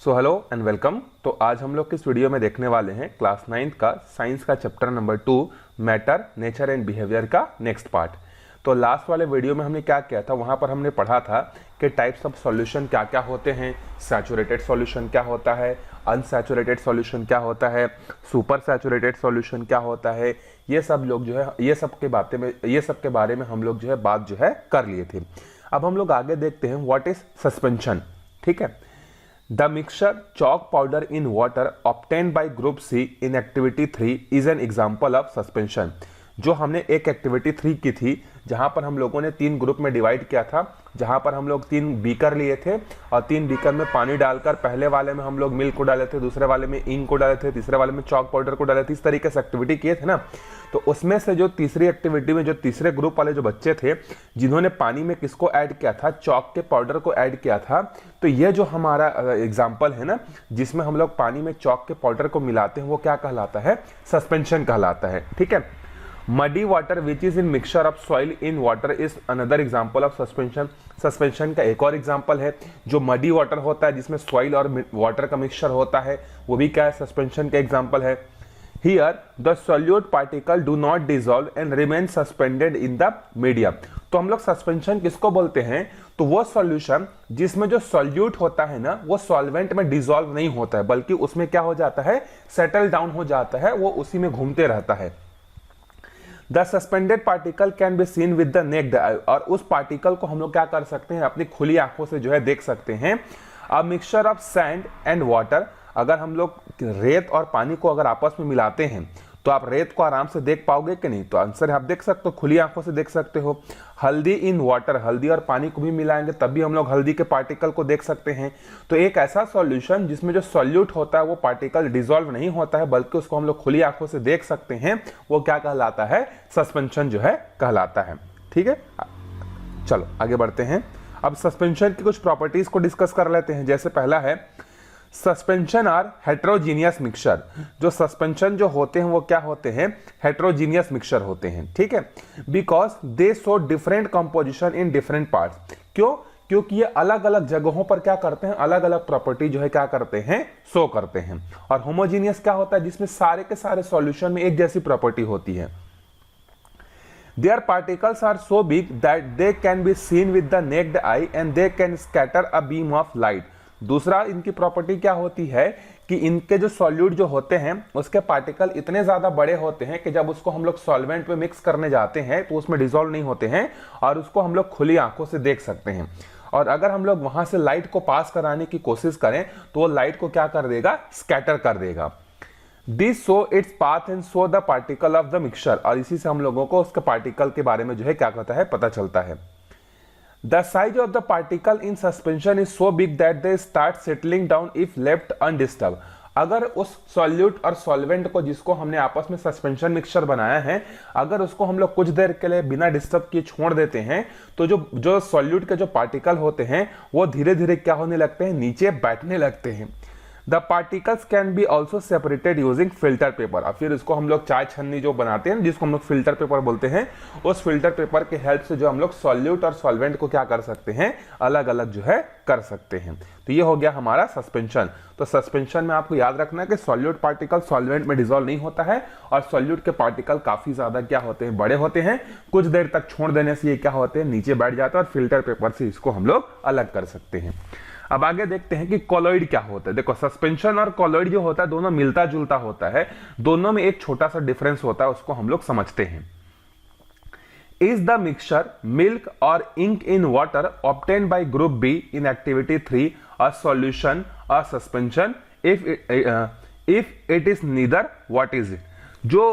So hello and welcome. तो आज हम लोग इस वीडियो में देखने वाले हैं क्लास 9th का साइंस का chapter number 2 matter nature and behaviour का नेक्स्ट पार्ट। तो लास्ट वाले वीडियो में हमने क्या किया था, वहाँ पर हमने पढ़ा था कि टाइप्स ऑफ सॉल्यूशन क्या क्या होते हैं, सैचुरेटेड सॉल्यूशन क्या होता है, अनसैचुरेटेड सॉल्यूशन क्या होता है, सुपर सैचुरेटेड सॉल्यूशन क्या होता है। ये सब लोग जो है ये सब के बारे में हम लोग जो है बात जो है कर लिए थे। अब हम लोग आगे देखते हैं व्हाट इज सस्पेंशन। ठीक है, The mixture chalk powder in water obtained by group C in activity 3 is an example of suspension। जो हमने एक एक्टिविटी 3 की थी, जहां पर हम लोगों ने 3 ग्रुप में डिवाइड किया था, जहां पर हम लोग 3 बीकर लिए थे और 3 बीकर में पानी डालकर पहले वाले में हम लोग मिल्क को डाले थे, दूसरे वाले में इंक को डाले थे, तीसरे वाले में चॉक पाउडर को डाले थे। इस तरीके से एक्टिविटी किए थे ना। तो उसमें से जो तीसरी एक्टिविटी में जो तीसरे ग्रुप वाले जो बच्चे थे जिन्होंने पानी में किसको ऐड किया था, चॉक के पाउडर को ऐड किया था। तो ये जो हमारा एग्जाम्पल है ना, जिसमें हम लोग पानी में चॉक के पाउडर को मिलाते हैं, वो क्या कहलाता है, सस्पेंशन कहलाता है। ठीक है, muddy water which is in mixture of soil in water is another example of suspension. Suspension का एक और एग्जाम्पल है जो मडी वाटर होता है, जिसमें सॉइल और वाटर का मिक्सचर होता है, वो भी क्या है, सस्पेंशन का एग्जाम्पल है। Here the solute particle do not dissolve and remain suspended in the medium। तो हम लोग सस्पेंशन किसको बोलते हैं, तो वो सॉल्यूशन जिसमें जो सॉल्यूट होता है ना, वो सॉल्वेंट में डिसॉल्व नहीं होता है, बल्कि उसमें क्या हो जाता है, सेटल डाउन हो जाता है, वो उसी में घूमते रहता है। The suspended particle can be seen with the necked आई। और उस पार्टिकल को हम लोग क्या कर सकते हैं, अपनी खुली आंखों से जो है देख सकते हैं। A mixture of sand and water, अगर हम लोग रेत और पानी को अगर आपस में मिलाते हैं तो आप रेत को आराम से देख पाओगे कि नहीं, तो आंसर आप देख सकते हो, खुली आंखों से देख सकते हो। हल्दी इन वाटर, हल्दी और पानी को भी मिलाएंगे तब भी हम लोग हल्दी के पार्टिकल को देख सकते हैं। तो एक ऐसा सॉल्यूशन जिसमें जो सॉल्यूट होता है वो पार्टिकल डिसॉल्व नहीं होता है, बल्कि उसको हम लोग खुली आंखों से देख सकते हैं, वो क्या कहलाता है, सस्पेंशन जो है कहलाता है। ठीक है, चलो आगे बढ़ते हैं। अब सस्पेंशन की कुछ प्रॉपर्टीज को डिस्कस कर लेते हैं। जैसे पहला है सस्पेंशन आर हेट्रोजीनियस मिक्सचर। जो सस्पेंशन जो होते हैं वो क्या होते हैं, हेट्रोजीनियस मिक्सचर होते हैं। ठीक है, because they show different composition in different parts. क्यों, क्योंकि ये अलग अलग जगहों पर क्या करते हैं, अलग अलग प्रॉपर्टी जो है क्या करते हैं, शो करते हैं। और होमोजीनियस क्या होता है, जिसमें सारे के सारे सॉल्यूशन में एक जैसी प्रॉपर्टी होती है। Their particles are so big that they can be seen with the naked eye and they can scatter a beam of light। दूसरा इनकी प्रॉपर्टी क्या होती है कि इनके जो सॉल्यूट जो होते हैं उसके पार्टिकल इतने ज्यादा बड़े होते हैं कि जब उसको हम लोग सॉल्वेंट में मिक्स करने जाते हैं तो उसमें डिसॉल्व नहीं होते हैं और उसको हम लोग खुली आंखों से देख सकते हैं। और अगर हम लोग वहां से लाइट को पास कराने की कोशिश करें तो वो लाइट को क्या कर देगा, स्कैटर कर देगा। This show its path and show the particle of the mixture. और इसी से हम लोगों को उसके पार्टिकल के बारे में जो है क्या कहता है, पता चलता है। The size of the particle in suspension is so big that they start settling down if left undisturbed। अगर उस सॉल्यूट और सॉल्वेंट को जिसको हमने आपस में सस्पेंशन मिक्सचर बनाया है, अगर उसको हम लोग कुछ देर के लिए बिना डिस्टर्ब किए छोड़ देते हैं तो जो सॉल्यूट के जो पार्टिकल होते हैं वो धीरे धीरे क्या होने लगते हैं, नीचे बैठने लगते हैं। The particles can be also separated using filter paper। और फिर इसको हम लोग चाय छन्नी जो बनाते हैं, जिसको हम लोग फिल्टर पेपर बोलते हैं, उस फिल्टर पेपर के हेल्प से जो हम लोग सॉल्यूट और सॉल्वेंट को क्या कर सकते हैं, अलग अलग जो है कर सकते हैं। तो ये हो गया हमारा सस्पेंशन। तो सस्पेंशन में आपको याद रखना है कि सॉल्यूट पार्टिकल सॉल्वेंट में डिसॉल्व नहीं होता है और सॉल्यूट के पार्टिकल काफी ज्यादा क्या होते हैं, बड़े होते हैं। कुछ देर तक छोड़ देने से ये क्या होते हैं, नीचे बैठ जाते हैं और फिल्टर पेपर से इसको हम लोग अलग कर सकते हैं। अब आगे देखते हैं कि कॉलॉइड क्या होता है। देखो सस्पेंशन और कॉलॉइड जो होता है दोनों मिलता जुलता होता है, दोनों में एक छोटा सा डिफरेंस होता है, उसको हम लोग समझते हैं। इज द मिक्सचर मिल्क और ink in water obtained by group B in activity 3 a solution a suspension, if it is neither what is it. जो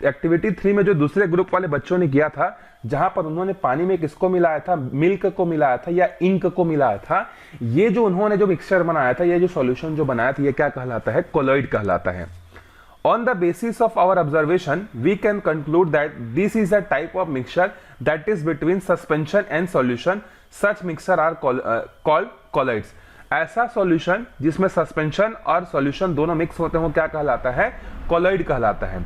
एक्टिविटी 3 में जो दूसरे ग्रुप वाले बच्चों ने किया था, जहां पर उन्होंने पानी में किसको मिलाया था, मिल्क को मिलाया था या इंक को मिलाया था, ये जो उन्होंने जो मिक्सचर बनाया था, ये जो सॉल्यूशन जो बनाया था, ये क्या कहलाता है, कॉलॉइड कहलाता है। On the basis of our observation we can conclude that this is a type of mixture that is between suspension and solution. Such mixture are called colloids. ऐसा सॉल्यूशन जिसमें सस्पेंशन और सॉल्यूशन दोनों mix होते हैं वो क्या कहलाता है, कॉलॉइड कहलाता है।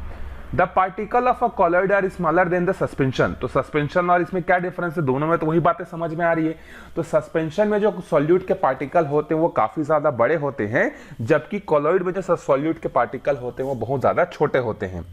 The particle of a colloid are smaller than the suspension. तो सस्पेंशन और इसमें क्या डिफरेंस है, दोनों में तो वही बातें समझ में आ रही है। तो सस्पेंशन में जो सॉल्यूट के पार्टिकल होते हैं वो काफी ज्यादा बड़े होते हैं, जबकि कॉलॉइड में जो सॉल्यूट के पार्टिकल होते हैं वो बहुत ज्यादा छोटे होते हैं।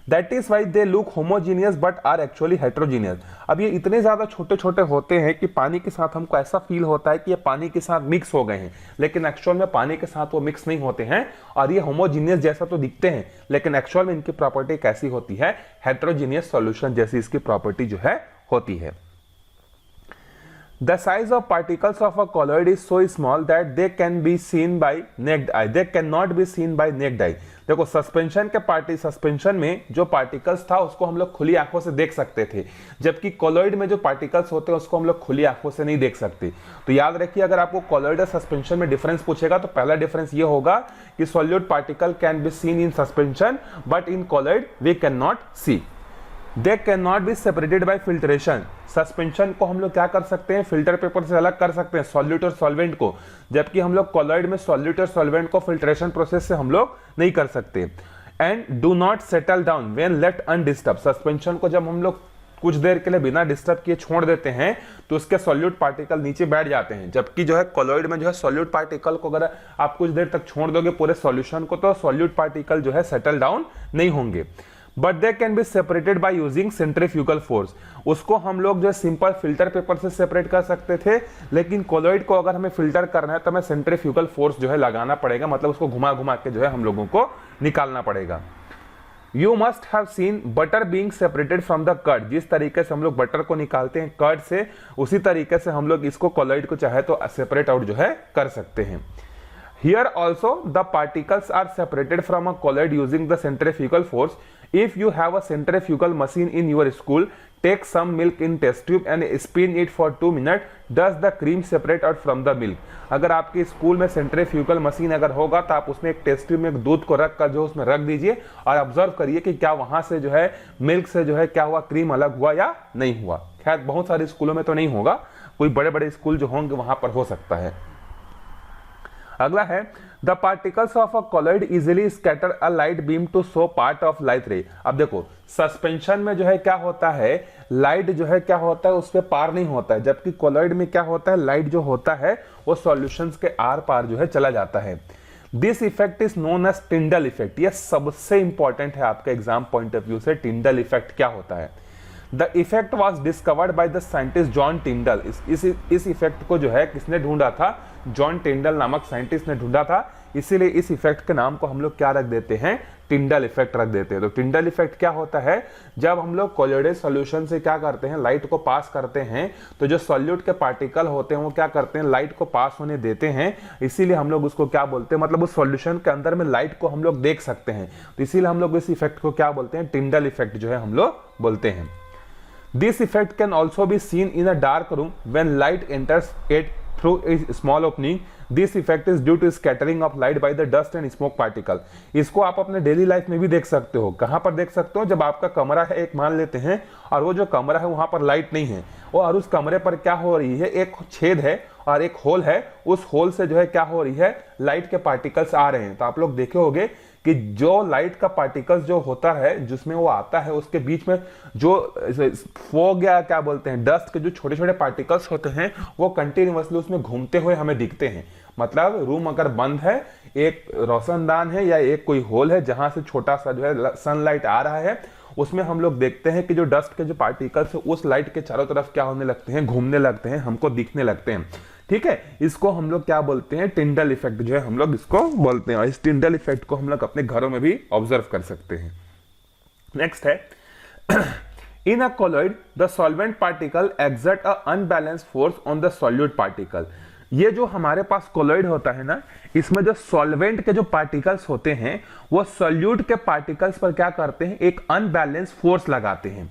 That is why they look homogeneous but are actually heterogeneous। अब ये इतने ज्यादा छोटे छोटे होते हैं कि पानी के साथ हमको ऐसा फील होता है कि ये पानी के साथ मिक्स हो गए हैं, लेकिन एक्चुअल में पानी के साथ वो मिक्स नहीं होते हैं। और ये होमोजीनियस जैसा तो दिखते हैं, लेकिन एक्चुअल में इनकी प्रॉपर्टी कैसी होती है, हेटेरोजीनियस सॉल्यूशन जैसी इसकी प्रॉपर्टी जो है होती है। The size of particles of a colloid is so small that they can be seen by naked eye. They cannot be seen by naked eye। देखो सस्पेंशन में जो पार्टिकल्स था उसको हम लोग खुली आंखों से देख सकते थे, जबकि कॉलॉइड में जो पार्टिकल्स होते हैं उसको हम लोग खुली आंखों से नहीं देख सकते। तो याद रखिए, अगर आपको कॉलॉइड और सस्पेंशन में डिफरेंस पूछेगा तो पहला डिफरेंस ये होगा कि solute particle can be seen in suspension but in colloid we can not see. They can not be separated by filtration. Suspension को हम लोग क्या कर सकते हैं, फिल्टर पेपर से अलग कर सकते हैं सॉल्यूट और सॉल्वेंट को, जबकि हम लोग कॉलॉइड में सॉल्यूट और सॉल्वेंट को फिल्ट्रेशन प्रोसेस से हम लोग नहीं कर सकते। And do not settle down when left undisturb. Suspension को जब हम लोग कुछ देर के लिए बिना डिस्टर्ब किए छोड़ देते हैं तो उसके सॉल्यूट पार्टिकल नीचे बैठ जाते हैं, जबकि जो है कॉलॉइड में जो है सॉल्यूट पार्टिकल को अगर आप कुछ देर तक छोड़ दोगे पूरे सॉल्यूशन को, तो सॉल्यूट पार्टिकल जो है सेटल डाउन नहीं होंगे। But they can be separated by using centrifugal force. उसको हम लोग जो सिंपल फिल्टर पेपर से सेपरेट कर सकते थे, लेकिन कॉलॉइड को अगर हमें फिल्टर करना है तो हमें सेंट्रीफ्यूगल फोर्स जो है लगाना पड़ेगा, मतलब उसको घुमा घुमा के जो है हम लोगों को निकालना पड़ेगा। You must have seen butter being separated from the curd. जिस तरीके से हम लोग बटर को निकालते हैं कर्ड से, उसी तरीके से हम लोग इसको कॉलॉइड को चाहे तो सेपरेट आउट जो है कर सकते हैं। Here also the particles are separated from a colloid using the centrifugal force. If you have a centrifugal machine in your school, take some milk in test tube and spin it for 2 minutes. Does the cream separate out from the milk? अगर आपके school में centrifugal machine अगर होगा तो आप उसमें एक test tube में एक दूध को रख कर जो उसमें रख दीजिए और ऑब्जर्व करिए कि क्या वहां से जो है मिल्क से जो है क्या हुआ, क्रीम अलग हुआ या नहीं हुआ। खैर बहुत सारे स्कूलों में तो नहीं होगा, कोई बड़े बड़े स्कूल जो होंगे वहां पर हो सकता है। अगला है the particles of a colloid easily scatter a light beam to show part of light ray. अब देखो सस्पेंशन में जो है क्या होता है, लाइट जो है क्या होता है उस पर पार नहीं होता है, जबकि कॉलॉइड में क्या होता है, लाइट जो होता है वो सॉल्यूशंस के आर पार जो है चला जाता है। This effect is known as Tyndall effect. यह सबसे इंपॉर्टेंट है आपके एग्जाम पॉइंट ऑफ व्यू से। टिंडल इफेक्ट क्या होता है? The effect was discovered by the scientist John टिंडल। इस इफेक्ट को जो है किसने ढूंढा था? जॉन टिंडल नामक साइंटिस्ट ने ढूंढा था, इसीलिए इस इफेक्ट के नाम को हम लोग क्या रख देते हैं, टिंडल इफेक्ट रख देते हैं। तो टिंडल इफेक्ट क्या होता है, जब हम लोग कॉलॉइडल सॉल्यूशन से क्या करते हैं, लाइट को पास करते हैं, तो जो सॉल्यूट के पार्टिकल होते हैं वो क्या करते हैं, लाइट को पास होने देते हैं, इसीलिए हम लोग उसको क्या बोलते हैं, मतलब उस सॉल्यूशन के अंदर में लाइट को हम लोग देख सकते हैं, तो इसीलिए हम लोग इस इफेक्ट को क्या बोलते हैं, टिंडल इफेक्ट जो है हम लोग बोलते हैं। This effect can also be seen in a dark room when light enters it through a small opening. This effect is due to scattering of light by the dust and smoke particle. इसको आप अपने daily life में भी देख सकते हो। कहाँ पर देख सकते हो? जब आपका कमरा है एक मान लेते हैं और वो जो कमरा है वहां पर लाइट नहीं है, और उस कमरे पर क्या हो रही है, एक छेद है और एक होल है, उस होल से जो है क्या हो रही है, लाइट के पार्टिकल्स आ रहे हैं। तो आप लोग देखे होंगे कि जो लाइट का पार्टिकल्स जो होता है जिसमें वो आता है उसके बीच में जो फॉग या क्या बोलते हैं, डस्ट के जो छोटे छोटे पार्टिकल्स होते हैं वो कंटिन्यूअसली उसमें घूमते हुए हमें दिखते हैं। मतलब रूम अगर बंद है, एक रोशनदान है या एक कोई होल है जहां से छोटा सा जो है सनलाइट आ रहा है, उसमें हम लोग देखते हैं कि जो डस्ट के जो पार्टिकल्स है उस लाइट के चारों तरफ क्या होने लगते हैं, घूमने लगते हैं, हमको दिखने लगते हैं। ठीक है, इसको हम लोग क्या बोलते हैं, टिंडल इफेक्ट जो है हम लोग इसको बोलते हैं। और इस टिंडल इफेक्ट को हम लोग अपने घरों में भी ऑब्जर्व कर सकते हैं। नेक्स्ट है in a colloid the solvent particle exert a unbalanced force on the solute particle. ये जो हमारे पास कॉलॉइड होता है ना, इसमें जो सॉल्वेंट के जो पार्टिकल्स होते हैं वो सॉल्यूट के पार्टिकल्स पर क्या करते हैं, एक अनबैलेंस्ड फोर्स लगाते हैं।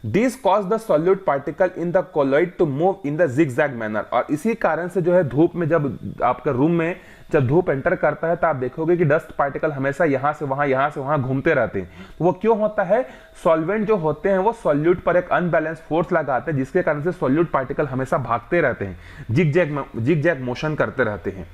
This cause the solute particle in the colloid to move in the zigzag manner। और इसी कारण से जो है धूप में जब आपके रूम में जब धूप एंटर करता है तो आप देखोगे कि डस्ट पार्टिकल हमेशा यहाँ से वहां घूमते रहते हैं। तो वो क्यों होता है, सॉल्वेंट जो होते हैं वो सॉल्यूट पर एक अनबैलेंस फोर्स लगाते हैं, जिसके कारण से सॉल्यूट पार्टिकल हमेशा भागते रहते हैं, जिग जैग मोशन करते रहते हैं।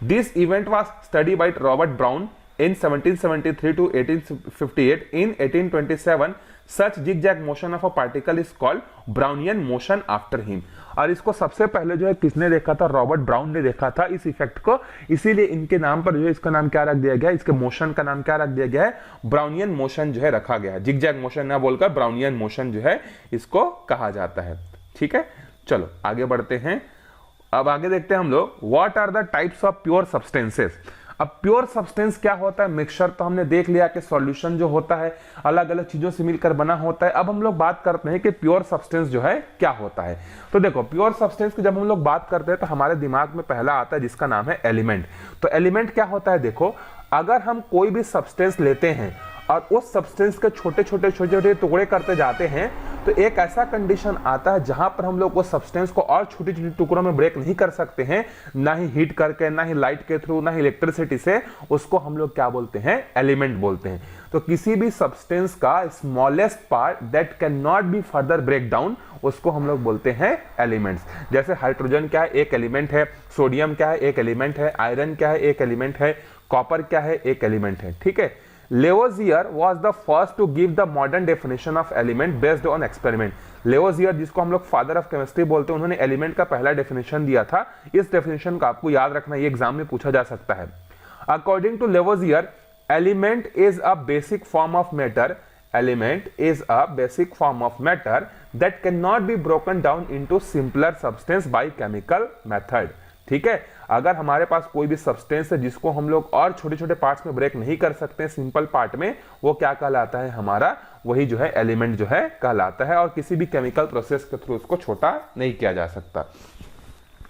This event was study by Robert brown in 1773 to 1858. In 1827 such zigzag motion of a particle is called Brownian motion after him. और इसको सबसे पहले जो है किसने देखा था? रॉबर्ट ब्राउन ने देखा था इस इफेक्ट को, इसीलिए इनके नाम पर जो है इसका नाम क्या रख दिया गया है, इसके मोशन का नाम क्या रख दिया गया है? ब्राउनियन मोशन जो है रखा गया है। जिगजैग मोशन ना बोलकर ब्राउनियन मोशन जो है इसको कहा जाता है। ठीक है, चलो आगे बढ़ते हैं। अब आगे देखते हैं हम लोग what are the types of pure substances. अब प्योर सब्सटेंस क्या होता है? मिक्सचर तो हमने देख लिया कि सॉल्यूशन जो होता है अलग अलग चीजों से मिलकर बना होता है। अब हम लोग बात करते हैं कि प्योर सब्सटेंस जो है क्या होता है। तो देखो प्योर सब्सटेंस की जब हम लोग बात करते हैं तो हमारे दिमाग में पहला आता है जिसका नाम है एलिमेंट। तो एलिमेंट क्या होता है? देखो अगर हम कोई भी सब्सटेंस लेते हैं और उस सब्सटेंस के छोटे छोटे टुकड़े करते जाते हैं तो एक ऐसा कंडीशन आता है जहां पर हम लोग उस सब्सटेंस को और छोटे छोटे टुकड़ों में ब्रेक नहीं कर सकते हैं, ना ही हीट करके, ना ही लाइट के थ्रू, ना ही इलेक्ट्रिसिटी से। उसको हम लोग क्या बोलते हैं? एलिमेंट बोलते हैं। तो किसी भी सब्सटेंस का smallest part that can not be further break down, उसको हम लोग बोलते हैं एलिमेंट्स। जैसे हाइड्रोजन क्या है? एक एलिमेंट है। सोडियम क्या है? एक एलिमेंट है। आयरन क्या है? एक एलिमेंट है। कॉपर क्या है? एक एलिमेंट है। ठीक है। Lavoisier was the first to give the modern definition of element based on experiment. Lavoisier जिसको हम लोग फादर ऑफ केमिस्ट्री बोलते हैं, उन्होंने एलिमेंट का पहला डेफिनेशन दिया था। इस डेफिनेशन का आपको याद रखना, ये एग्जाम में पूछा जा सकता है। According to Lavoisier, element is a basic form of matter. Element is a basic form of matter that cannot be broken down into simpler substance by chemical method. ठीक है, अगर हमारे पास कोई भी सब्सटेंस है जिसको हम लोग और छोटे छोटे पार्ट्स में ब्रेक नहीं कर सकते सिंपल पार्ट में, वो क्या कहलाता है? हमारा वही जो है एलिमेंट जो है कहलाता है, और किसी भी केमिकल प्रोसेस के थ्रू उसको छोटा नहीं किया जा सकता।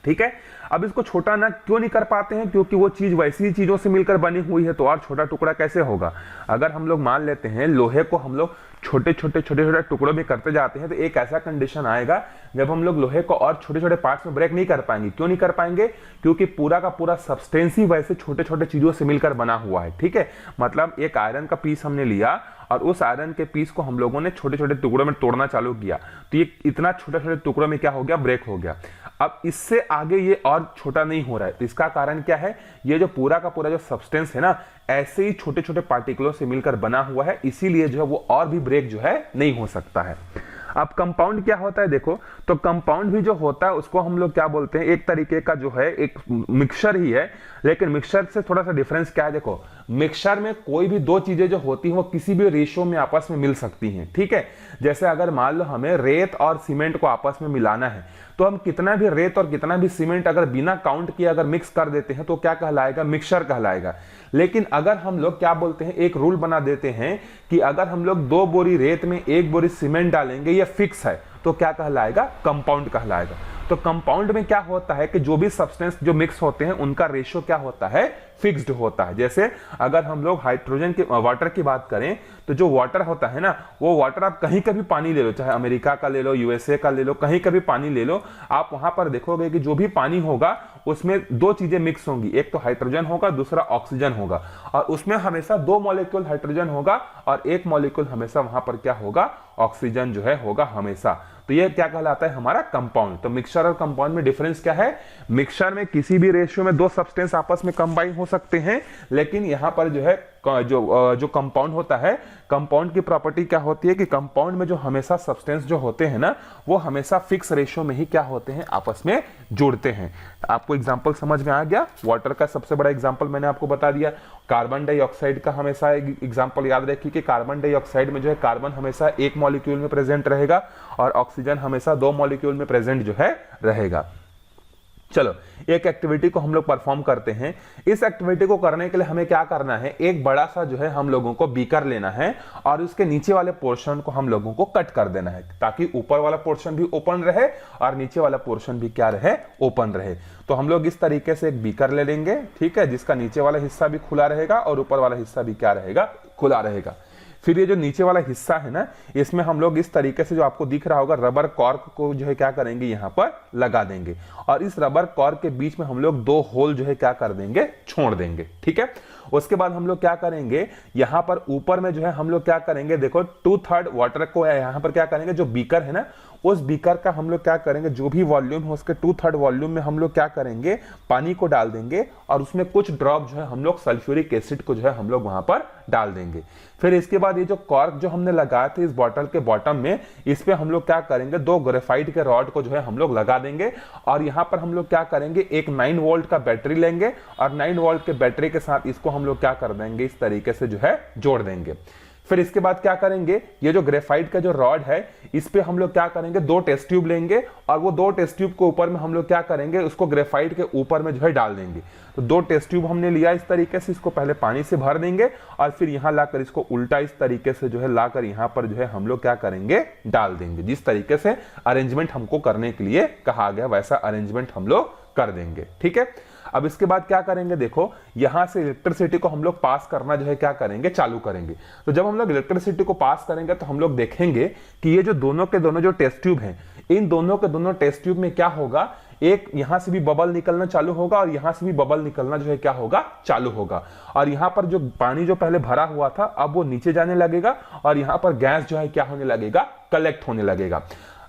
ठीक है, अब इसको छोटा ना क्यों नहीं कर पाते हैं? क्योंकि वो चीज वैसी ही चीजों से मिलकर बनी हुई है, तो और छोटा टुकड़ा कैसे होगा? अगर हम लोग मान लेते हैं लोहे को हम लोग छोटे छोटे टुकड़ों में करते जाते हैं तो एक ऐसा कंडीशन आएगा जब हम लोग लोहे को और छोटे छोटे पार्ट्स में ब्रेक नहीं कर पाएंगे। क्यों नहीं कर पाएंगे? क्योंकि पूरा का पूरा सब्सटेंस ही वैसे छोटे छोटे चीजों से मिलकर बना हुआ है। ठीक है, मतलब एक आयरन का पीस हमने लिया और उस आयरन के पीस को हम लोगों ने छोटे छोटे टुकड़ों में तोड़ना चालू किया, तो ये इतना छोटे छोटे टुकड़ों में क्या हो गया? ब्रेक हो गया। अब इससे आगे ये और छोटा नहीं हो रहा है, तो इसका कारण क्या है? ये जो पूरा का पूरा जो सब्सटेंस है ना, ऐसे ही छोटे छोटे पार्टिकलों से मिलकर बना हुआ है, इसीलिए जो है वो और भी ब्रेक जो है नहीं हो सकता है। अब कंपाउंड क्या होता है? देखो, तो कंपाउंड भी जो होता है उसको हम लोग क्या बोलते हैं? एक तरीके का जो है एक मिक्सचर ही है, लेकिन मिक्सचर से थोड़ा सा डिफरेंस क्या है? देखो, मिक्सचर में कोई भी दो चीजें जो होती हैं वो किसी भी रेशियो में आपस में मिल सकती हैं। ठीक है, जैसे अगर मान लो हमें रेत और सीमेंट को आपस में मिलाना है, तो हम कितना भी रेत और कितना भी सीमेंट अगर बिना काउंट किए अगर मिक्स कर देते हैं तो क्या कहलाएगा? मिक्सचर कहलाएगा। लेकिन अगर हम लोग क्या बोलते हैं? एक रूल बना देते हैं कि अगर हम लोग 2 बोरी रेत में 1 बोरी सीमेंट डालेंगे, ये फिक्स है, तो क्या कहलाएगा? कंपाउंड कहलाएगा। तो कंपाउंड में क्या होता है कि जो भी सब्सटेंस जो मिक्स होते हैं उनका रेशियो क्या होता है? फिक्स्ड होता है। जैसे अगर हम लोग हाइड्रोजन की वाटर की बात करें तो जो वाटर होता है ना, वो वाटर आप कहीं का भी पानी ले लो, चाहे अमेरिका का ले लो, यूएसए का ले लो, कहीं का भी पानी ले लो, आप वहां पर देखोगे कि जो भी पानी होगा उसमें दो चीजें मिक्स होंगी, एक तो हाइड्रोजन होगा, दूसरा ऑक्सीजन होगा, और उसमें हमेशा 2 मॉलिक्यूल हाइड्रोजन होगा और 1 मॉलिक्यूल हमेशा वहां पर क्या होगा? ऑक्सीजन जो है होगा हमेशा। तो ये क्या कहलाता है? हमारा कंपाउंड। तो मिक्सचर और कंपाउंड में डिफरेंस क्या है? मिक्सचर में किसी भी रेशियो में 2 सब्सटेंस आपस में कंबाइन हो सकते हैं, लेकिन यहां पर जो है जो कंपाउंड होता है, कंपाउंड की प्रॉपर्टी क्या होती है कि कंपाउंड में जो हमेशा सब्सटेंस जो होते हैं ना, वो हमेशा फिक्स रेशियो में ही क्या होते हैं? आपस में जुड़ते हैं। आपको एग्जांपल समझ में आ गया? वाटर का सबसे बड़ा एग्जांपल मैंने आपको बता दिया। कार्बन डाइऑक्साइड का हमेशा एग्जांपल याद रखिए कि कार्बन डाइऑक्साइड में जो है कार्बन हमेशा 1 मॉलिक्यूल में प्रेजेंट रहेगा और ऑक्सीजन हमेशा 2 मॉलिक्यूल में प्रेजेंट जो है रहेगा। चलो, एक एक्टिविटी को हम लोग परफॉर्म करते हैं। इस एक्टिविटी को करने के लिए हमें क्या करना है? एक बड़ा सा जो है हम लोगों को बीकर लेना है और उसके नीचे वाले पोर्शन को हम लोगों को कट कर देना है, ताकि ऊपर वाला पोर्शन भी ओपन रहे और नीचे वाला पोर्शन भी क्या रहे? ओपन रहे। तो हम लोग इस तरीके से एक बीकर ले लेंगे, ठीक है, जिसका नीचे वाला हिस्सा भी खुला रहेगा और ऊपर वाला हिस्सा भी क्या रहेगा? खुला रहेगा। फिर ये जो नीचे वाला हिस्सा है ना, इसमें हम लोग इस तरीके से जो आपको दिख रहा होगा रबर कॉर्क को जो है क्या करेंगे? यहाँ पर लगा देंगे और इस रबर कॉर्क के बीच में हम लोग 2 होल जो है क्या कर देंगे? छोड़ देंगे। ठीक है, उसके बाद हम लोग क्या करेंगे? यहाँ पर ऊपर में जो है हम लोग क्या करेंगे? देखो 2/3 वाटर को यहाँ पर क्या करेंगे? जो बीकर है ना, उस बीकर का हम लोग क्या करेंगे, जो भी वॉल्यूम है उसके 2/3 वॉल्यूम में हम लोग क्या करेंगे, पानी को डाल देंगे और उसमें कुछ ड्रॉप जो है हम लोग सल्फ्यूरिक एसिड को जो है हम लोग वहां पर डाल देंगे। फिर इसके बाद ये जो कॉर्क जो हमने लगाया था इस बॉटल के बॉटम में, इस पे हम लोग क्या करेंगे, 2 ग्रेफाइट के रॉड को जो है हम लोग लगा देंगे और यहां पर हम लोग क्या करेंगे, एक 9 वोल्ट का बैटरी लेंगे और 9 वोल्ट के बैटरी के साथ इसको हम लोग क्या कर देंगे, इस तरीके से जो है जोड़ देंगे। फिर इसके बाद क्या करेंगे, ये जो ग्रेफाइट का जो रॉड है इस पे हम लोग क्या करेंगे, 2 टेस्ट ट्यूब लेंगे और वो 2 टेस्ट ट्यूब के ऊपर में हम लोग क्या करेंगे, उसको ग्रेफाइट के ऊपर में जो है डाल देंगे। तो 2 टेस्ट ट्यूब हमने लिया इस तरीके से, इसको पहले पानी से भर देंगे और फिर यहां लाकर इसको उल्टा इस तरीके से जो है लाकर यहां पर जो है हम लोग क्या करेंगे, डाल देंगे। जिस तरीके से अरेंजमेंट हमको करने के लिए कहा गया वैसा अरेंजमेंट हम लोग कर देंगे। ठीक है, अब इसके बाद क्या करेंगे, देखो यहां से इलेक्ट्रिसिटी को हम लोग पास करना जो है क्या करेंगे, चालू करेंगे। तो जब हम लोग इलेक्ट्रिसिटी को पास करेंगे तो हम लोग देखेंगे कि ये जो दोनों के दोनों जो टेस्ट ट्यूब हैं, इन दोनों के दोनों टेस्ट ट्यूब में क्या होगा, एक यहां से भी बबल निकलना चालू होगा और यहां से भी बबल निकलना जो है क्या होगा, चालू होगा। और यहां पर जो पानी जो पहले भरा हुआ था अब वो नीचे जाने लगेगा और यहां पर गैस जो है क्या होने लगेगा, कलेक्ट होने लगेगा।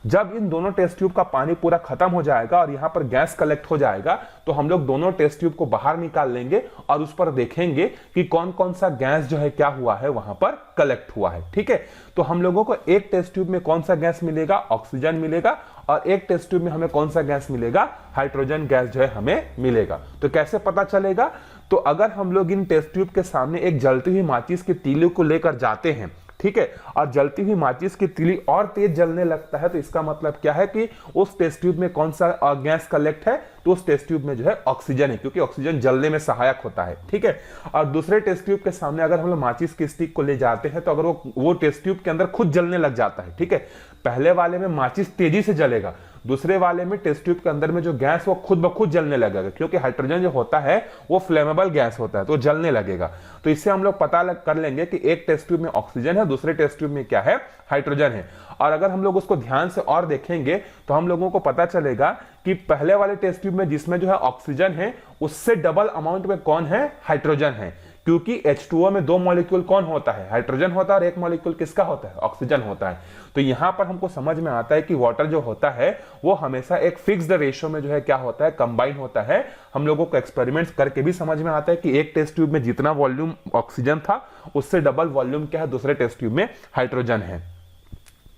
जब इन दोनों टेस्ट ट्यूब का पानी पूरा खत्म हो जाएगा और यहां पर गैस कलेक्ट हो जाएगा तो हम लोग दोनों टेस्ट ट्यूब को बाहर निकाल लेंगे और उस पर देखेंगे कि कौन कौन सा गैस जो है क्या हुआ है, वहां पर कलेक्ट हुआ है। ठीक है, तो हम लोगों को एक टेस्ट ट्यूब में कौन सा गैस मिलेगा, ऑक्सीजन मिलेगा और एक टेस्ट ट्यूब में हमें कौन सा गैस मिलेगा, हाइड्रोजन गैस जो है हमें मिलेगा। तो कैसे पता चलेगा, तो अगर हम लोग इन टेस्ट ट्यूब के सामने एक जलती हुई माचिस की तीली को लेकर जाते हैं, ठीक है, और जलती हुई माचिस की तीली और तेज जलने लगता है, तो इसका मतलब क्या है कि उस टेस्ट ट्यूब में कौन सा गैस कलेक्ट है, तो उस टेस्ट ट्यूब में जो है ऑक्सीजन है, क्योंकि ऑक्सीजन जलने में सहायक होता है। ठीक है, और दूसरे टेस्ट ट्यूब के सामने अगर हम लोग माचिस की स्टिक को ले जाते हैं तो अगर वो टेस्ट ट्यूब के अंदर खुद जलने लग जाता है। ठीक है, पहले वाले में माचिस तेजी से जलेगा, दूसरे वाले में टेस्ट ट्यूब के अंदर में जो गैस वो खुद ब खुद जलने लगेगा, क्योंकि हाइड्रोजन जो होता है वो फ्लेमेबल गैस होता है तो जलने लगेगा। तो इससे हम लोग पता कर लेंगे कि एक टेस्ट ट्यूब में ऑक्सीजन है, दूसरे टेस्ट ट्यूब में क्या है, हाइड्रोजन है। और अगर हम लोग उसको ध्यान से और देखेंगे तो हम लोगों को पता चलेगा कि पहले वाले टेस्ट ट्यूब में जिसमें जो है ऑक्सीजन है उससे डबल अमाउंट में कौन है, हाइड्रोजन है। क्योंकि H2O में 2 मॉलिक्यूल कौन होता है, हाइड्रोजन होता है और एक मॉलिक्यूल किसका होता है, ऑक्सीजन होता है। तो यहां पर हमको समझ में आता है कि वाटर जो होता है वो हमेशा एक फिक्स्ड रेशियो में जो है क्या होता है, कंबाइन होता है। हम लोगों को एक्सपेरिमेंट्स करके भी समझ में आता है कि एक टेस्ट ट्यूब में जितना वॉल्यूम ऑक्सीजन था उससे डबल वॉल्यूम क्या है, दूसरे टेस्ट ट्यूब में हाइड्रोजन है।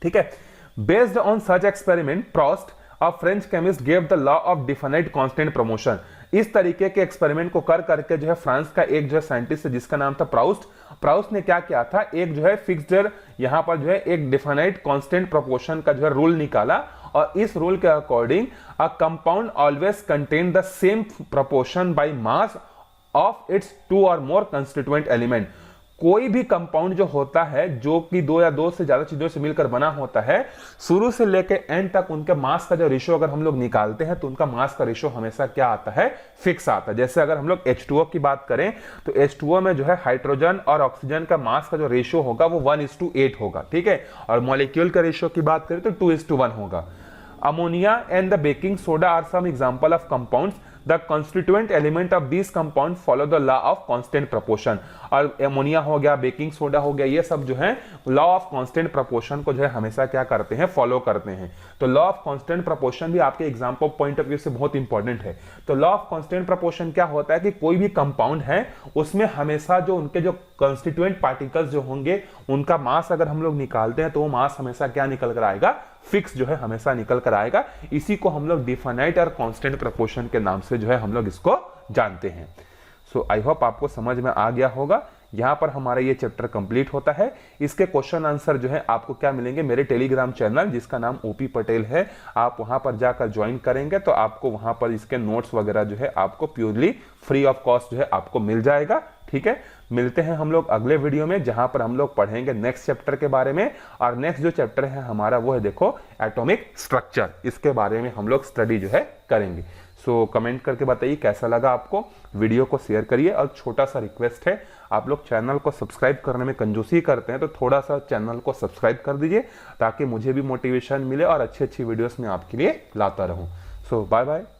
ठीक है, based on such experiment Proust a French chemist gave the law of definite constant proportion. इस तरीके के एक्सपेरिमेंट को कर करके जो है फ्रांस का एक जो है साइंटिस्ट है जिसका नाम था प्राउस्ट ने क्या किया था, एक जो है फिक्स्ड यहां पर जो है एक डिफिनाइट कांस्टेंट प्रोपोर्शन का जो है रूल निकाला और इस रूल के according a compound always contain the same proportion by mass of its 2 और मोर कंस्टिट्यूएंट एलिमेंट। कोई भी कंपाउंड जो होता है जो कि 2 या 2 से ज्यादा चीजों से मिलकर बना होता है, शुरू से लेकर एंड तक उनके मास का जो रेशियो अगर हम लोग निकालते हैं तो उनका मास का रेशियो हमेशा क्या आता है, फिक्स आता है। जैसे अगर हम लोग H2O की बात करें तो H2O में जो है हाइड्रोजन और ऑक्सीजन का मास का जो रेशियो होगा वो 1:8 होगा। ठीक है, और मॉलिक्यूल का रेशियो की बात करें तो 2:1 होगा। Ammonia and the baking soda are some example of compounds. The constituent element of these compound follow the law of constant proportion। और अमोनिया हो गया, बेकिंग सोडा हो गया, ये सब जो है लॉ ऑफ कांस्टेंट प्रोपोर्शन को जो है हमेशा क्या करते हैं, फॉलो करते हैं। तो लॉ ऑफ कांस्टेंट प्रोपोर्शन भी आपके एग्जाम पॉइंट ऑफ व्यू से बहुत इंपॉर्टेंट है। तो लॉ ऑफ कांस्टेंट प्रोपोर्शन क्या होता है कि कोई भी कंपाउंड है उसमें हमेशा जो उनके जो कंस्टिट्यूएंट पार्टिकल्स जो होंगे उनका मास अगर हम लोग निकालते हैं तो वो मास हमेशा क्या निकल कर आएगा, फिक्स जो है हमेशा निकल कर आएगा। इसी को हम लोग डिफिनाइट और कांस्टेंट प्रोपोर्शन के नाम से जो है हम लोग इसको जानते हैं। सो आई होप आपको समझ में आ गया होगा। यहां पर हमारा ये चैप्टर कंप्लीट होता है। इसके क्वेश्चन आंसर जो है आपको क्या मिलेंगे, मेरे टेलीग्राम चैनल जिसका नाम ओपी पटेल है, आप वहां पर जाकर ज्वाइन करेंगे तो आपको वहां पर इसके नोट्स वगैरह जो है आपको प्योरली फ्री ऑफ कॉस्ट जो है आपको मिल जाएगा। ठीक है, मिलते हैं हम लोग अगले वीडियो में जहां पर हम लोग पढ़ेंगे नेक्स्ट चैप्टर के बारे में। और नेक्स्ट जो चैप्टर है हमारा वो है देखो एटॉमिक स्ट्रक्चर, इसके बारे में हम लोग स्टडी जो है करेंगे। सो कमेंट करके बताइए कैसा लगा आपको, वीडियो को शेयर करिए और छोटा सा रिक्वेस्ट है, आप लोग चैनल को सब्सक्राइब करने में कंजूसी करते हैं तो थोड़ा सा चैनल को सब्सक्राइब कर दीजिए ताकि मुझे भी मोटिवेशन मिले और अच्छी अच्छी वीडियोस में आपके लिए लाता रहूं। सो बाय बाय।